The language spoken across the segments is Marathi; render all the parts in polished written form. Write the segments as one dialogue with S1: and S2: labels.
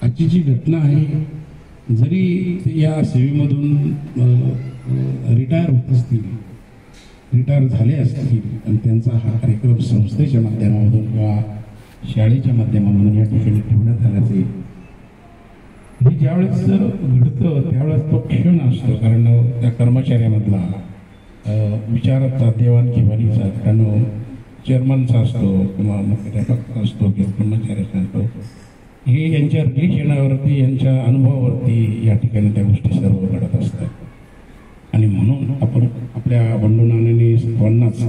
S1: आजची जी घटना आहे, जरी ते या सेवेमधून रिटायर होत असतील, रिटायर झाले असतील, आणि त्यांचा हा कार्यक्रम संस्थेच्या माध्यमातून किंवा शाळेच्या माध्यमातून या ठिकाणी ठेवण्यात आला असेल, हे ज्यावेळेस घडतं त्यावेळेस तो क्षण असतो. कारण त्या कर्मचाऱ्यामधला विचाराचा देवाणघेवाणीचा, कारण चेअरमनचा असतो किंवा मुख्याध्यापकाचा असतो किंवा कर्मचाऱ्याचा असतो, हे यांच्या रिलेशनावरती, यांच्या अनुभवावरती या ठिकाणी त्या गोष्टी सर्व घडत असतात. आणि म्हणून आपण आपल्या बंडू नानांनी सर्वांनाच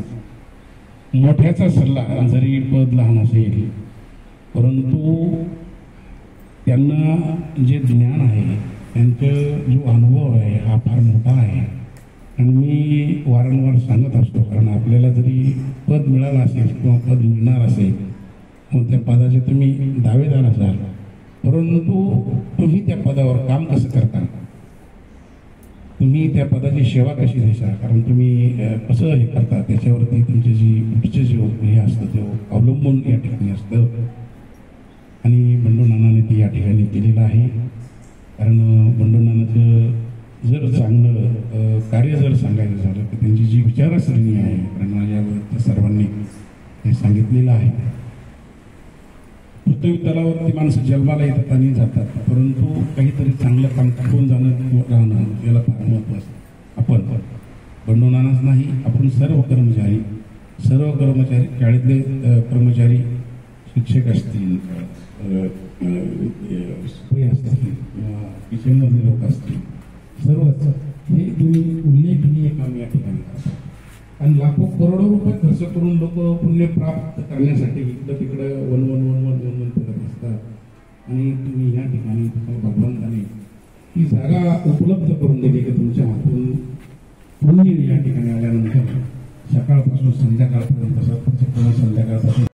S1: मोठ्याचा सल्ला, जरी पद लहान असेल परंतु त्यांना जे ज्ञान आहे, त्यांचा जो अनुभव आहे हा फार मोठा आहे. आणि मी वारंवार सांगत असतो, कारण आपल्याला जरी पद मिळालं असेल किंवा पद मिळणार असेल, मग त्या पदाचे तुम्ही दावेदार असाल, परंतु तुम्ही त्या पदावर काम कसं करता, तुम्ही त्या पदाची सेवा कशी देता, कारण तुम्ही कसं हे करता त्याच्यावरती तुमचे जी पुढचे जे हे असतं ते अवलंबून या ठिकाणी असतं. आणि बंडू नानाने ते या ठिकाणी केलेलं आहे. कारण बंडू नानाचं जर चांगलं कार्य जर सांगायचं झालं तर त्यांची जी विचारसरणी आहे, कारण माझ्यावर सर्वांनी हे सांगितलेलं आहे. पृथ्वी तलावरती माणसं जन्माला येतात आणि जातात, परंतु काहीतरी चांगलं काम करून राहणं याला फार महत्त्व असतं. आपण बंडू नानाच नाही, आपण सर्व कर्मचारी, शाळेतले कर्मचारी, शिक्षक असतील, असतील किंवा किचनमधले लोक असतील, सर्वच हे तुम्ही उल्लेखनीय काम या ठिकाणी करतात. आणि लाखो करोडो रुपये खर्च करून लोक पुण्य प्राप्त करण्यासाठी इकडं तिकडं वन फिरत असतात. आणि तुम्ही या ठिकाणी भगवंताने ही जागा उपलब्ध करून दिली की तुमच्या हातून पुण्य या ठिकाणी आल्यानंतर सकाळपासून संध्याकाळपर्यंत